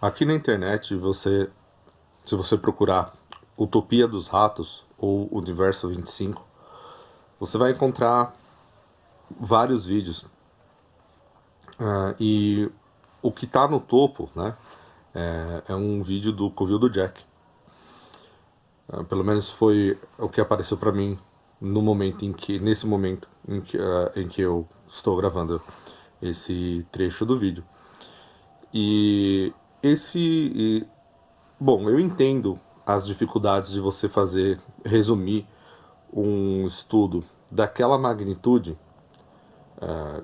Aqui na internet, se você procurar Utopia dos Ratos ou Universo 25, você vai encontrar vários vídeos. E o que está no topo, né, é um vídeo do Covil do Jack. Pelo menos foi o que apareceu para mim no momento nesse momento em que eu estou gravando esse trecho do vídeo. E esse Bom, eu entendo as dificuldades de você resumir um estudo daquela magnitude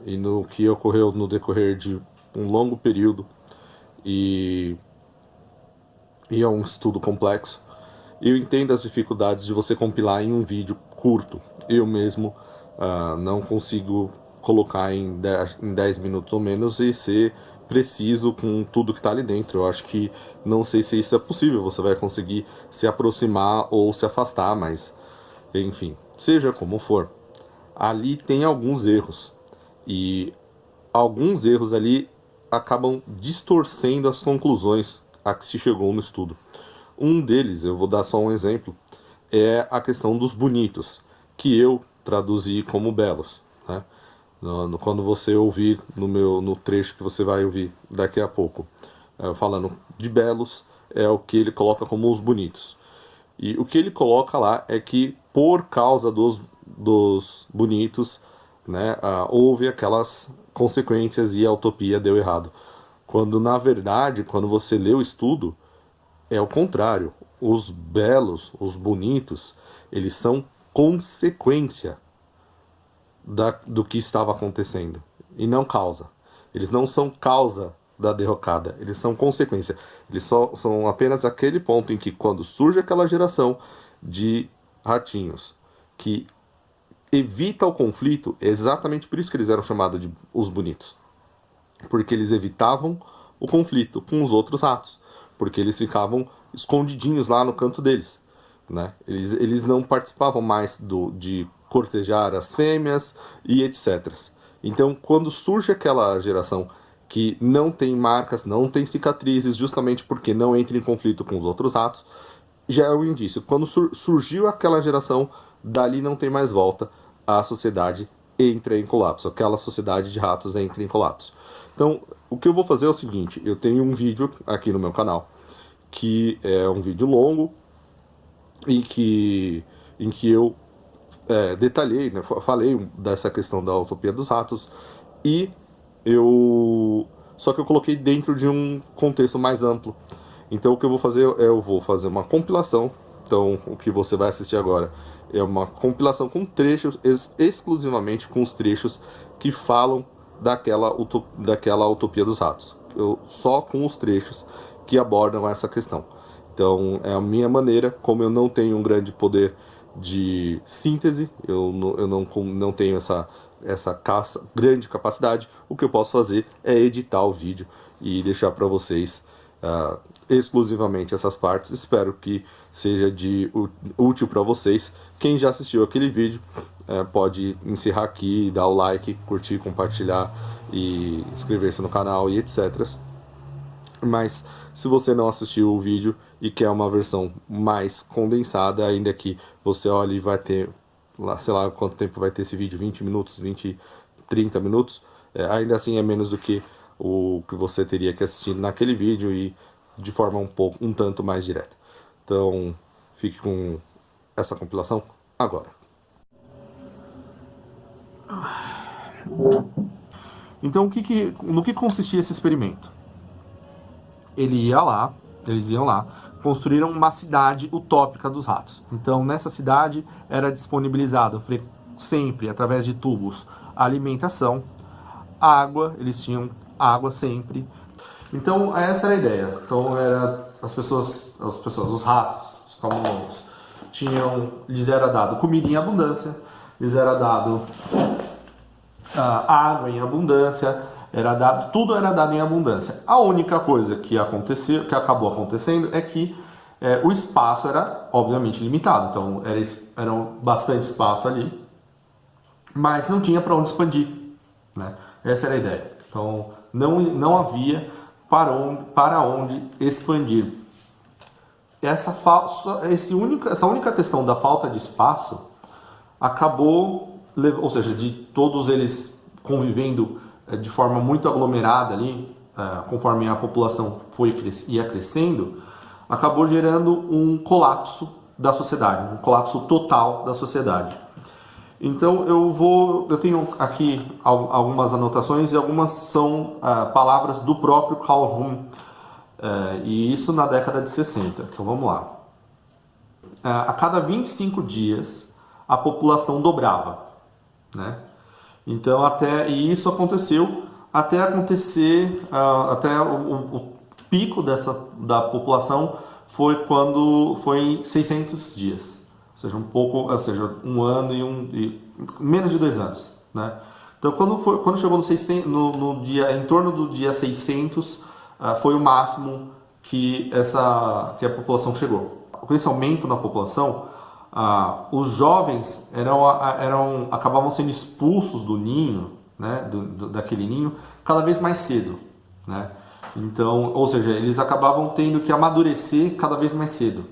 e no que ocorreu no decorrer de um longo período e, e é um estudo complexo. Eu entendo as dificuldades de você compilar em um vídeo curto. Eu mesmo não consigo colocar em 10 minutos ou menos e ser preciso com tudo que está ali dentro. Eu acho que não sei se isso é possível. Você vai conseguir se aproximar ou se afastar, mas enfim, seja como for, ali tem alguns erros e alguns erros ali acabam distorcendo as conclusões a que se chegou no estudo. Um deles, eu vou dar só um exemplo, é a questão dos bonitos, que eu traduzi como belos, né? Quando você ouvir no trecho que você vai ouvir daqui a pouco, falando de belos, é o que ele coloca como os bonitos. E o que ele coloca lá é que por causa dos bonitos, né, houve aquelas consequências e a utopia deu errado. Quando na verdade, quando você lê o estudo, é o contrário. Os belos, os bonitos, eles são consequência do que estava acontecendo e não causa. Eles não são causa da derrocada, eles são consequência. Eles só são apenas aquele ponto em que, quando surge aquela geração de ratinhos que evita o conflito, é exatamente por isso que eles eram chamados de os bonitos, porque eles evitavam o conflito com os outros ratos, porque eles ficavam escondidinhos lá no canto deles, né? Eles não participavam mais de cortejar as fêmeas e etc. Então, quando surge aquela geração que não tem marcas, não tem cicatrizes, justamente porque não entra em conflito com os outros ratos, já é um indício. Quando surgiu aquela geração, dali não tem mais volta, a sociedade entra em colapso. Aquela sociedade de ratos entra em colapso. Então, o que eu vou fazer é o seguinte: eu tenho um vídeo aqui no meu canal, que é um vídeo longo, em que eu detalhei, né, falei dessa questão da utopia dos ratos, e só que eu coloquei dentro de um contexto mais amplo. Então o que eu vou fazer eu vou fazer uma compilação. Então o que você vai assistir agora é uma compilação com trechos, exclusivamente com os trechos que falam daquela utopia dos ratos. Só com os trechos que abordam essa questão. Então é a minha maneira, como eu não tenho um grande poder de síntese, eu não tenho essa grande capacidade, o que eu posso fazer é editar o vídeo e deixar para vocês exclusivamente essas partes. Espero que seja útil para vocês. Quem já assistiu aquele vídeo pode encerrar aqui, dar o like, curtir, compartilhar e inscrever-se no canal e etc. Mas se você não assistiu o vídeo e quer uma versão mais condensada, ainda que você olhe e vai ter, lá, sei lá quanto tempo vai ter esse vídeo, 20 minutos, 20, 30 minutos, ainda assim é menos do que o que você teria que assistir naquele vídeo e de forma um tanto mais direta. Então, fique com essa compilação agora. Então, no que consistia esse experimento? Eles iam lá, construíram uma cidade utópica dos ratos. Então, nessa cidade era disponibilizado sempre, através de tubos, alimentação, água, eles tinham água sempre. Então, essa era a ideia. Então, os ratos, os camundongos, lhes era dado comida em abundância, lhes era dado água em abundância, tudo era dado em abundância. A única coisa que acabou acontecendo é que o espaço era obviamente limitado. Então era bastante espaço ali, mas não tinha para onde expandir, né? Essa era a ideia. Então não havia para onde expandir. Essa única questão da falta de espaço acabou, ou seja, de todos eles convivendo de forma muito aglomerada ali, conforme a população ia crescendo, acabou gerando um colapso da sociedade, um colapso total da sociedade. Então eu tenho aqui algumas anotações e algumas são palavras do próprio Calhoun, e isso na década de 60. Então vamos lá. A cada 25 dias a população dobrava, né? Então e isso aconteceu até acontecer, até o pico da população foi quando foi em 600 dias, ou seja, um ano e menos de 2 anos, né? Então quando chegou no dia, em torno do dia 600, foi o máximo que a população chegou. Com esse aumento na população, os jovens acabavam sendo expulsos do ninho, né, daquele ninho, cada vez mais cedo, né? Então, ou seja, eles acabavam tendo que amadurecer cada vez mais cedo,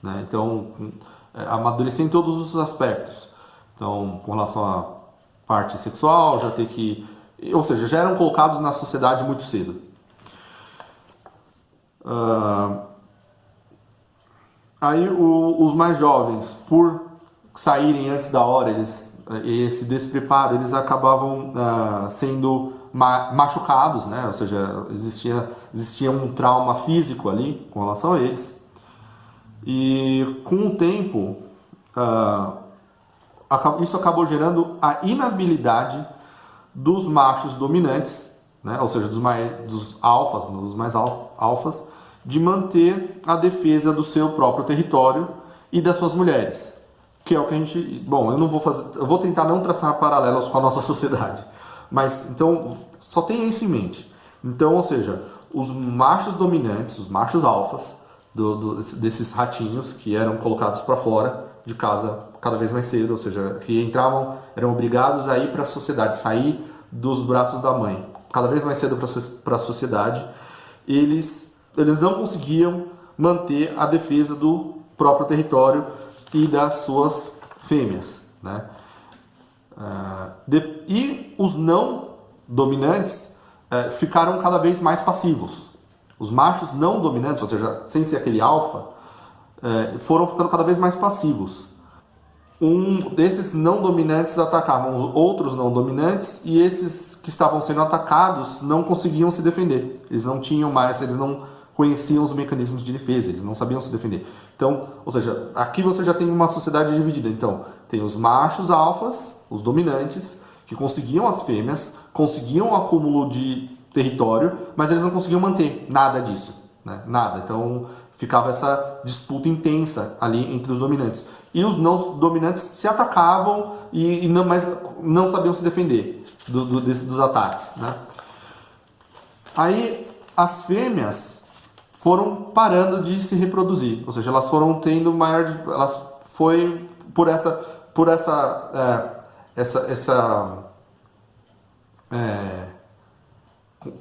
né? Então, amadurecer em todos os aspectos. Então, com relação à parte sexual, ou seja, já eram colocados na sociedade muito cedo. Aí os mais jovens, por saírem antes da hora, esse despreparo, eles acabavam sendo machucados, né? Ou seja, existia um trauma físico ali com relação a eles. E com o tempo, isso acabou gerando a inabilidade dos machos dominantes, né? Ou seja, dos mais alfas, de manter a defesa do seu próprio território e das suas mulheres, que é o que a gente... Bom, eu vou tentar não traçar paralelos com a nossa sociedade, mas então só tenha isso em mente. Então, ou seja, os machos dominantes, os machos alfas desses ratinhos que eram colocados para fora de casa cada vez mais cedo, ou seja, que eram obrigados a ir para a sociedade, sair dos braços da mãe cada vez mais cedo para a sociedade, eles não conseguiam manter a defesa do próprio território e das suas fêmeas, né? E os não dominantes ficaram cada vez mais passivos. Os machos não dominantes, ou seja, sem ser aquele alfa, foram ficando cada vez mais passivos. Um desses não dominantes atacavam os outros não dominantes, e esses que estavam sendo atacados não conseguiam se defender. Eles não conheciam os mecanismos de defesa, eles não sabiam se defender. Então, ou seja, aqui você já tem uma sociedade dividida. Então, tem os machos alfas, os dominantes, que conseguiam as fêmeas, conseguiam o acúmulo de território, mas eles não conseguiam manter nada disso, né? Nada. Então, ficava essa disputa intensa ali entre os dominantes. E os não dominantes se atacavam mas não sabiam se defender dos ataques, né? Aí, as fêmeas foram parando de se reproduzir, ou seja, elas foram tendo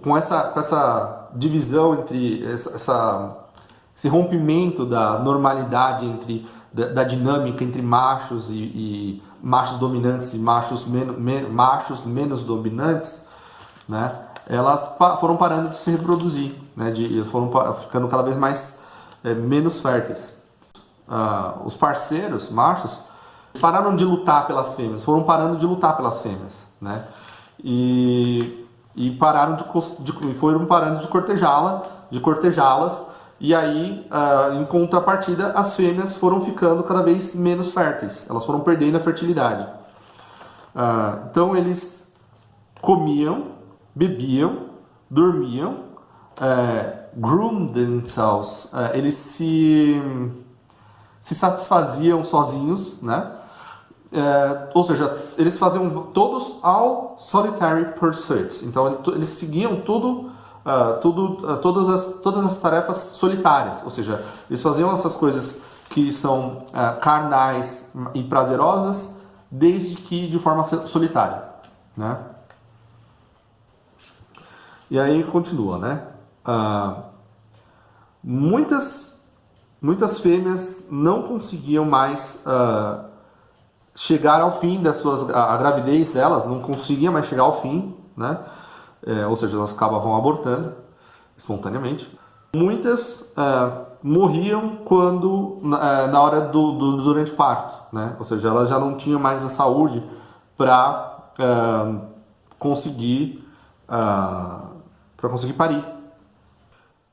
com essa divisão entre esse rompimento da normalidade da dinâmica entre machos e machos dominantes e machos menos dominantes, né? Elas foram parando de se reproduzir, né? Foram ficando cada vez menos férteis. Os parceiros machos pararam de lutar pelas fêmeas, foram parando de lutar pelas fêmeas, né? E foram parando de cortejá-las, e aí, em contrapartida, as fêmeas foram ficando cada vez menos férteis, elas foram perdendo a fertilidade. Então eles comiam, bebiam, dormiam, groomed themselves, eles se satisfaziam sozinhos, né? Ou seja, eles faziam todos all solitary pursuits. Então eles seguiam todas as tarefas solitárias. Ou seja, eles faziam essas coisas que são carnais e prazerosas, desde que de forma solitária, né? E aí continua, né? muitas fêmeas não conseguiam mais chegar ao fim a gravidez delas não conseguia mais chegar ao fim, né? Ou seja, elas acabavam abortando espontaneamente. Muitas morriam na hora durante o parto, né? Ou seja, elas já não tinham mais a saúde para conseguir parir.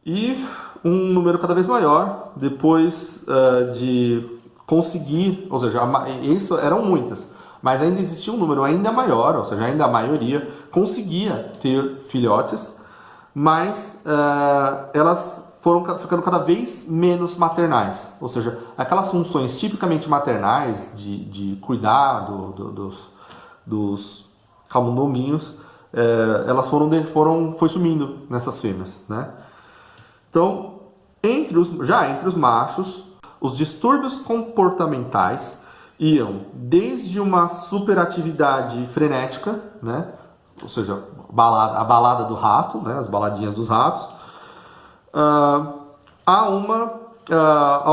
E um número cada vez maior, depois de conseguir, ou seja, isso eram muitas, mas ainda existia um número ainda maior, ou seja, ainda a maioria conseguia ter filhotes, mas elas foram ficando cada vez menos maternais, ou seja, aquelas funções tipicamente maternais de cuidar dos camundonguinhos, elas foi sumindo nessas fêmeas, né? Então, entre os machos, os distúrbios comportamentais iam desde uma superatividade frenética, né? Ou seja, a balada do rato, né? As baladinhas dos ratos, a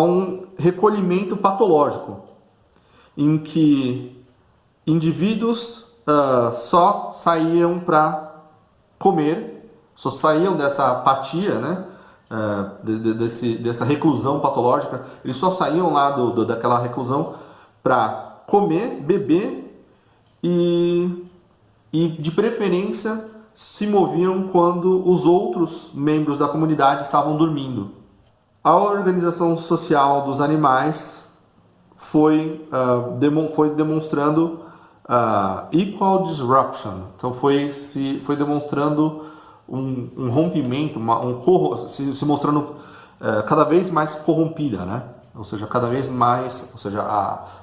um recolhimento patológico, em que indivíduos só saíam para comer, só saíam dessa apatia, né? Dessa reclusão patológica, eles só saíam lá daquela reclusão para comer, beber e de preferência se moviam quando os outros membros da comunidade estavam dormindo. A organização social dos animais foi demonstrando equal disruption, então foi demonstrando um rompimento, se mostrando cada vez mais corrompida, né? Ou seja, cada vez mais, ou seja,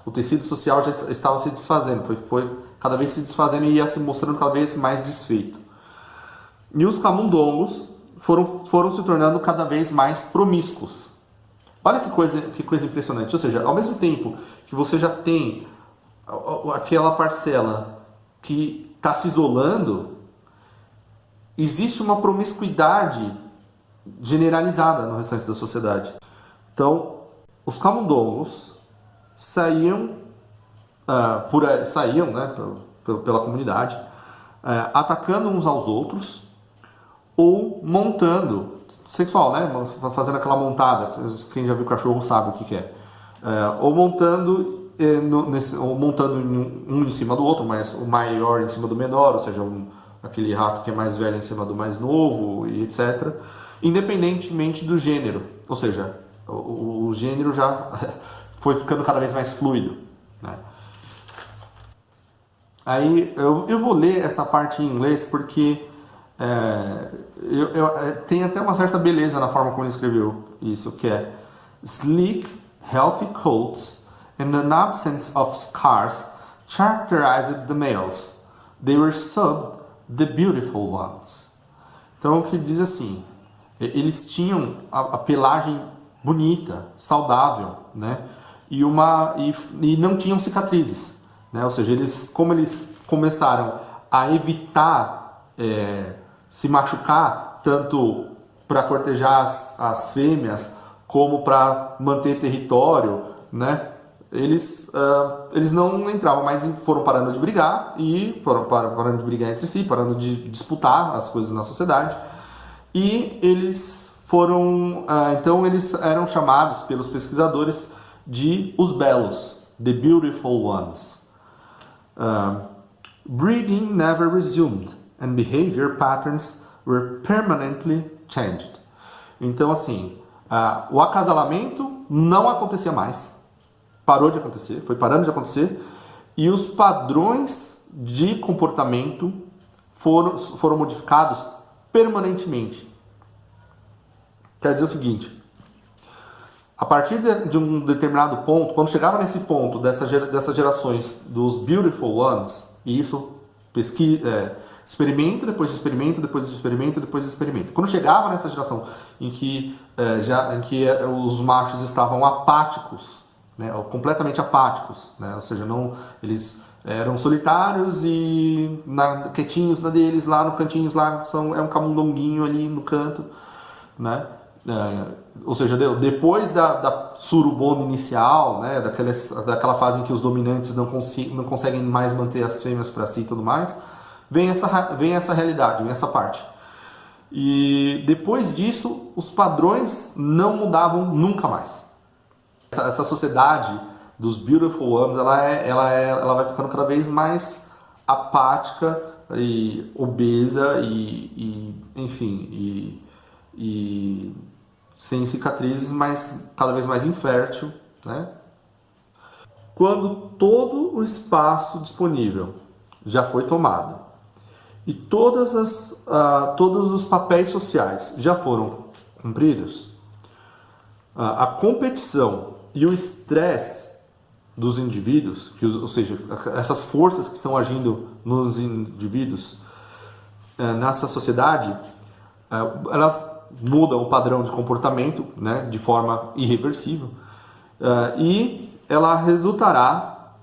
o tecido social já estava se desfazendo, foi cada vez se desfazendo e ia se mostrando cada vez mais desfeito. E os camundongos foram se tornando cada vez mais promíscuos. Olha que coisa impressionante, ou seja, ao mesmo tempo que você já tem aquela parcela que está se isolando, existe uma promiscuidade generalizada no restante da sociedade. Então, os camundongos saíam, né, pela comunidade, atacando uns aos outros ou montando, sexual, né, fazendo aquela montada, quem já viu cachorro sabe o que é, ou montando um em cima do outro, mas o maior em cima do menor, ou seja, aquele rato que é mais velho em cima do mais novo, e etc. Independentemente do gênero, ou seja, o gênero já foi ficando cada vez mais fluido, né? Aí eu vou ler essa parte em inglês porque tem até uma certa beleza na forma como ele escreveu isso, que é sleek, healthy coats and an absence of scars characterized the males. They were subbed the beautiful ones. Então, o que diz assim, eles tinham a pelagem bonita, saudável, né? E não tinham cicatrizes, né? Ou seja, como eles começaram a evitar se machucar, tanto para cortejar as fêmeas, como para manter território, né? Eles não entravam, mas foram parando de brigar parando de brigar entre si, parando de disputar as coisas na sociedade. E eles então eles eram chamados pelos pesquisadores de os belos, the beautiful ones. Breeding never resumed and behavior patterns were permanently changed. Então, assim, o acasalamento não acontecia mais. Parou de acontecer, foi parando de acontecer, e os padrões de comportamento foram modificados permanentemente. Quer dizer o seguinte, a partir de um determinado ponto, quando chegava nesse ponto dessas gerações dos beautiful ones, e isso experimento, depois de experimento, depois de experimento, depois de experimento. Quando chegava nessa geração em que os machos estavam apáticos, né, completamente apáticos, né, ou seja, eles eram solitários e quietinhos na deles, lá no cantinho, é um camundonguinho ali no canto. né? Ou seja, depois da surubona inicial, né? Daquela fase em que os dominantes não conseguem mais manter as fêmeas para si e tudo mais, vem essa realidade, vem essa parte. E depois disso, os padrões não mudavam nunca mais. Essa sociedade dos Beautiful Ones, ela vai ficando cada vez mais apática e obesa enfim, sem cicatrizes, mas cada vez mais infértil, né? Quando todo o espaço disponível já foi tomado e todos os papéis sociais já foram cumpridos, a competição e o estresse dos indivíduos, ou seja, essas forças que estão agindo nos indivíduos nessa sociedade, elas mudam o padrão de comportamento, né, de forma irreversível, e ela resultará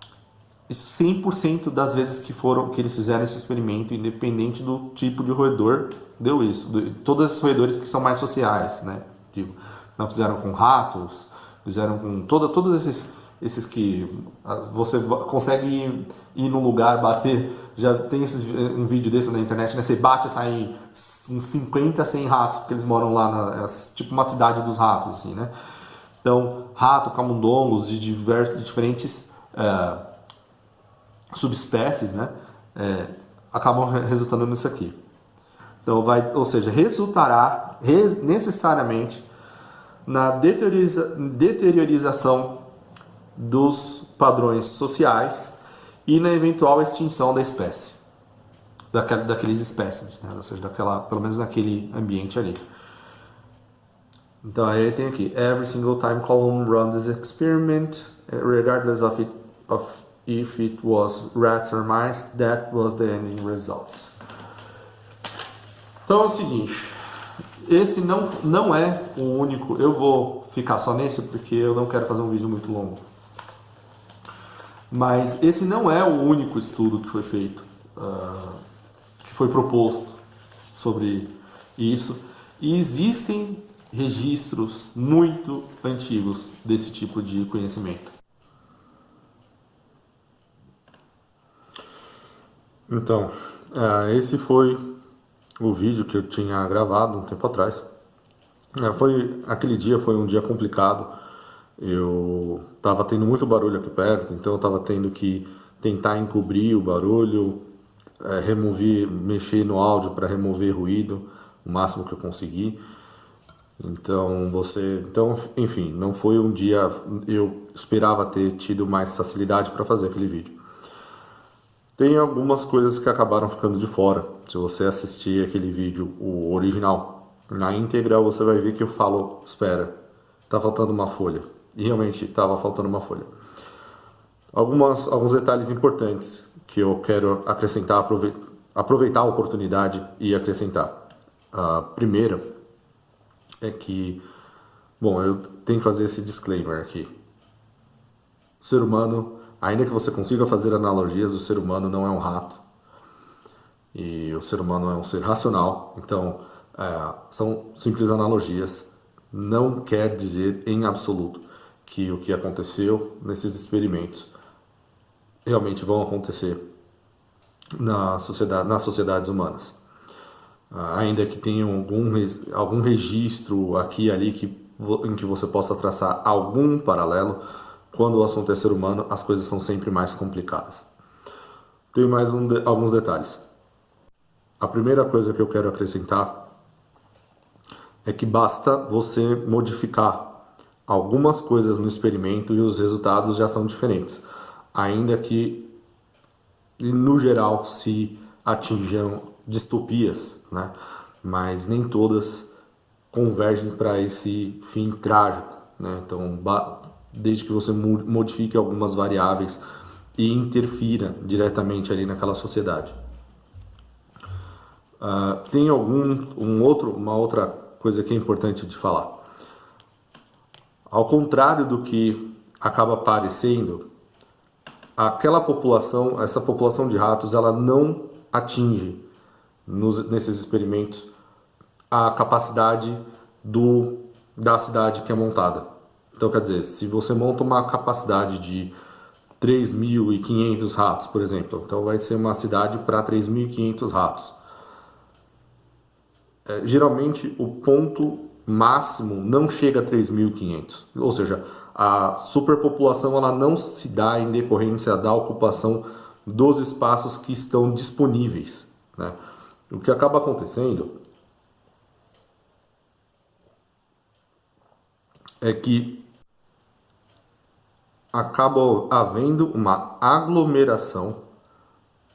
100% das vezes que eles fizeram esse experimento, independente do tipo de roedor, deu isso. Todos esses roedores que são mais sociais, né? Tipo, não fizeram com ratos, fizeram com todos esses que você consegue ir num lugar, bater. Já tem um vídeo desse na internet, né? Você bate e sai uns 50, 100 ratos, porque eles moram lá, tipo uma cidade dos ratos, assim, né? Então, rato, camundongos de diferentes subespécies, né? Acabam resultando nisso aqui. Então, ou seja, resultará necessariamente na deteriorização dos padrões sociais e na eventual extinção da espécie, daqueles espécimes, né? Ou seja, pelo menos naquele ambiente ali. Então aí tem aqui, every single time Column run this experiment, regardless of if it was rats or mice, that was the ending result. Então é o seguinte, esse não é o único, eu vou ficar só nesse porque eu não quero fazer um vídeo muito longo. Mas esse não é o único estudo que foi feito, que foi proposto sobre isso. E existem registros muito antigos desse tipo de conhecimento. Então, esse foi o vídeo que eu tinha gravado um tempo atrás. Aquele dia foi um dia complicado. Eu estava tendo muito barulho aqui perto, então eu estava tendo que tentar encobrir o barulho, mexer no áudio para remover ruído o máximo que eu consegui. Então, enfim, não foi um dia. Eu esperava ter tido mais facilidade para fazer aquele vídeo. Tem algumas coisas que acabaram ficando de fora. Se você assistir aquele vídeo, o original, na íntegra, você vai ver que eu falo: espera, tá faltando uma folha. E realmente estava faltando uma folha. Alguns detalhes importantes que eu quero acrescentar, aproveitar a oportunidade e acrescentar. A primeira é que, bom, eu tenho que fazer esse disclaimer aqui. O ser humano, ainda que você consiga fazer analogias, o ser humano não é um rato. E o ser humano é um ser racional. Então, são simples analogias. Não quer dizer em absoluto que o que aconteceu nesses experimentos realmente vão acontecer nas sociedades humanas. Ainda que tenham algum registro aqui e ali em que você possa traçar algum paralelo, quando o assunto é ser humano, as coisas são sempre mais complicadas. Tenho mais alguns detalhes. A primeira coisa que eu quero acrescentar é que basta você modificar algumas coisas no experimento e os resultados já são diferentes, ainda que no geral se atinjam distopias, né? Mas nem todas convergem para esse fim trágico, né? Então, desde que você modifique algumas variáveis e interfira diretamente ali naquela sociedade. Tem uma outra coisa que é importante de falar. Ao contrário do que acaba parecendo, essa população de ratos, ela não atinge nesses experimentos a capacidade da cidade que é montada. Então, quer dizer, se você monta uma capacidade de 3.500 ratos, por exemplo, então vai ser uma cidade para 3.500 ratos. Geralmente, o ponto máximo não chega a 3.500, ou seja, a superpopulação ela não se dá em decorrência da ocupação dos espaços que estão disponíveis, né? O que acaba acontecendo é que acaba havendo uma aglomeração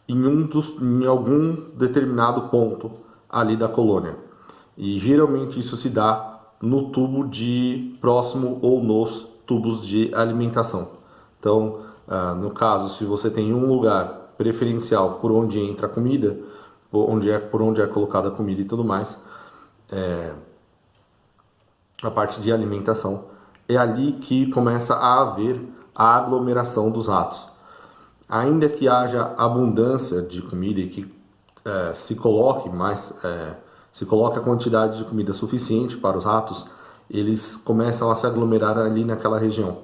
em algum determinado ponto ali da colônia. E geralmente isso se dá no tubo de próximo ou nos tubos de alimentação. Então, no caso, se você tem um lugar preferencial por onde entra a comida, por onde é colocada a comida e tudo mais, a parte de alimentação, é ali que começa a haver a aglomeração dos ratos. Ainda que haja abundância de comida e que se coloque a quantidade de comida suficiente para os ratos, eles começam a se aglomerar ali naquela região.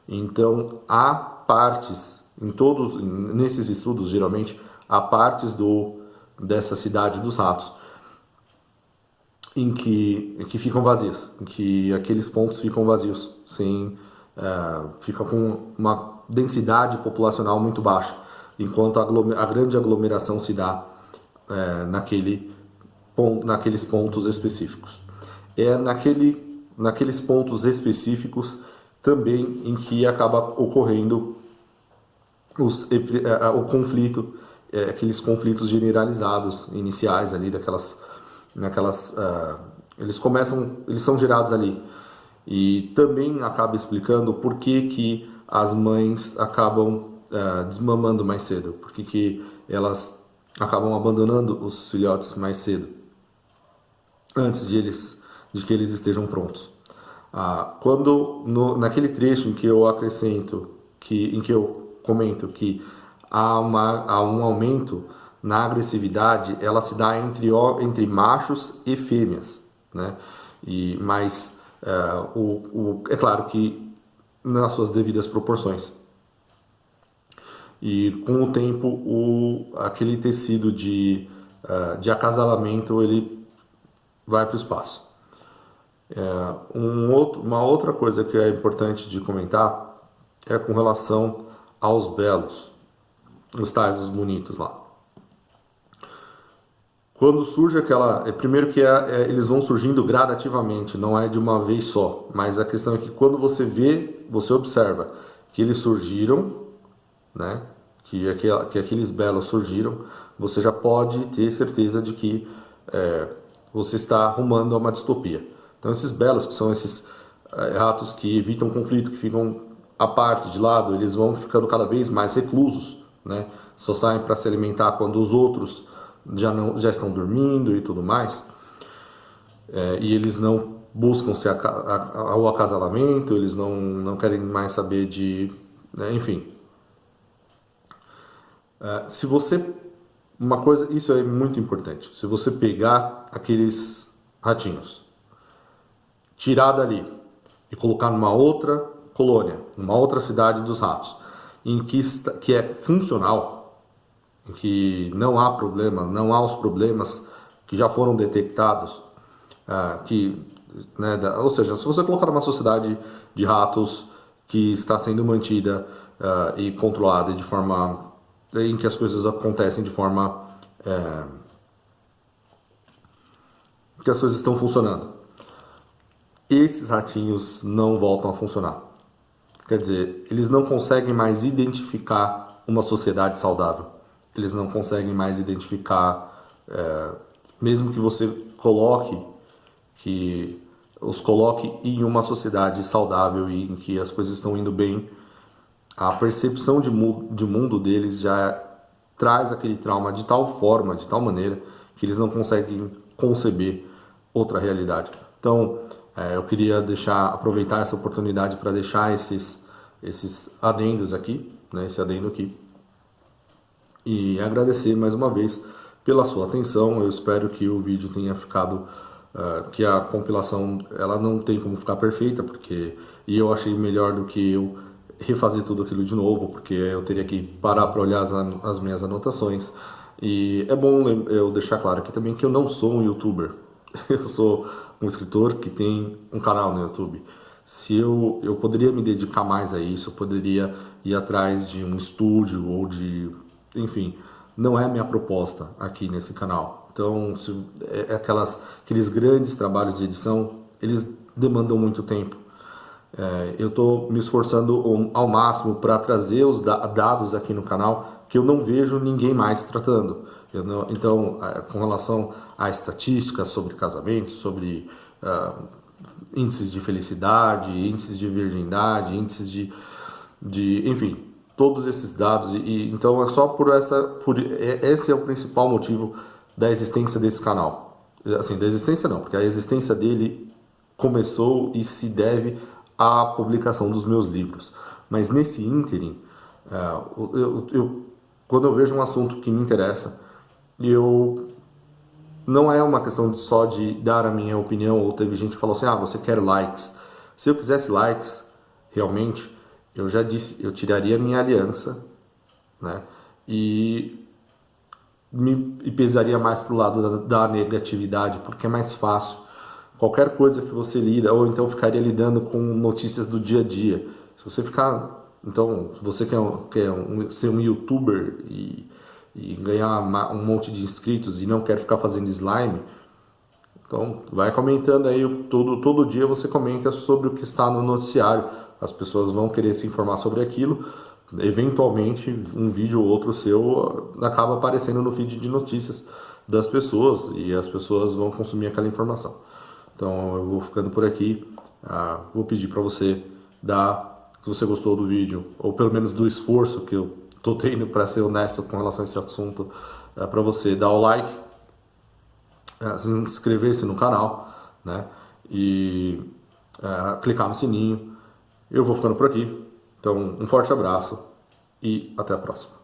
Então, há partes, nesses estudos geralmente, há partes dessa cidade dos ratos em que ficam vazias, em que aqueles pontos ficam vazios, fica com uma densidade populacional muito baixa, enquanto a grande aglomeração se dá naqueles pontos específicos. É naqueles pontos específicos também em que acaba ocorrendo o conflito, aqueles conflitos generalizados iniciais ali eles são gerados ali. E também acaba explicando por que as mães acabam desmamando mais cedo, por que elas acabam abandonando os filhotes mais cedo, antes de que eles estejam prontos. Naquele trecho em que eu acrescento, em que eu comento que há um aumento na agressividade, ela se dá entre machos e fêmeas, né? Mas é claro que nas suas devidas proporções. E com o tempo, aquele tecido de acasalamento ele vai para o espaço. Uma outra coisa que é importante de comentar é com relação aos belos, os bonitos lá. Quando surge primeiro que eles vão surgindo gradativamente, não é de uma vez só, mas a questão é que quando você observa que eles surgiram, né, que aqueles belos surgiram, você já pode ter certeza de que você está arrumando a uma distopia. Então esses belos, que são esses ratos que evitam conflito, que ficam à parte, de lado, eles vão ficando cada vez mais reclusos, né? Só saem para se alimentar quando os outros já estão dormindo e tudo mais. E eles não buscam o acasalamento, eles não querem mais saber de... enfim. Isso é muito importante. Se você pegar aqueles ratinhos, tirar dali e colocar numa outra colônia, numa outra cidade dos ratos, que é funcional, em que não há problema, não há os problemas que já foram detectados, ou seja, se você colocar numa sociedade de ratos que está sendo mantida e controlada de forma em que as coisas acontecem de forma que as coisas estão funcionando, esses ratinhos não voltam a funcionar. Quer dizer, eles não conseguem mais identificar uma sociedade saudável. Eles não conseguem mais identificar, mesmo que você os coloque em uma sociedade saudável e em que as coisas estão indo bem, a percepção de mundo deles já traz aquele trauma de tal forma, de tal maneira, que eles não conseguem conceber outra realidade. Então, eu queria aproveitar essa oportunidade para deixar esses adendos aqui, né, esse adendo aqui, e agradecer mais uma vez pela sua atenção. Eu espero que o vídeo tenha ficado que a compilação ela não tem como ficar perfeita, e eu achei melhor do que eu refazer tudo aquilo de novo, porque eu teria que parar para olhar as minhas anotações. E é bom eu deixar claro aqui também que eu não sou um youtuber. Eu sou um escritor que tem um canal no YouTube. Se eu poderia me dedicar mais a isso, eu poderia ir atrás de um estúdio ou enfim, não é minha proposta aqui nesse canal. Então, aqueles grandes trabalhos de edição, eles demandam muito tempo. Eu estou me esforçando ao máximo para trazer os dados aqui no canal que eu não vejo ninguém mais tratando. Então, com relação a estatísticas sobre casamento, sobre índices de felicidade, índices de virgindade, índices enfim, todos esses dados. Então, é só esse é o principal motivo da existência desse canal. Assim, da existência não, porque a existência dele começou e se deve à publicação dos meus livros. Mas nesse ínterim, quando eu vejo um assunto que me interessa, não é uma questão só de dar a minha opinião, ou teve gente que falou assim, você quer likes. Se eu quisesse likes, realmente, eu já disse, eu tiraria minha aliança, né? E pesaria mais pro lado da negatividade, porque é mais fácil. Qualquer coisa que você lida, ou então ficaria lidando com notícias do dia a dia. Se você ficar, então, se você quer ser um youtuber e ganhar um monte de inscritos e não quer ficar fazendo slime, então vai comentando aí, todo dia você comenta sobre o que está no noticiário. As pessoas vão querer se informar sobre aquilo. Eventualmente, um vídeo ou outro seu acaba aparecendo no feed de notícias das pessoas e as pessoas vão consumir aquela informação. Então eu vou ficando por aqui. Vou pedir para você se você gostou do vídeo, ou pelo menos do esforço que eu estou tendo para ser honesto com relação a esse assunto, para você dar o like, se inscrever-se no canal, né? E clicar no sininho. Eu vou ficando por aqui. Então, um forte abraço e até a próxima.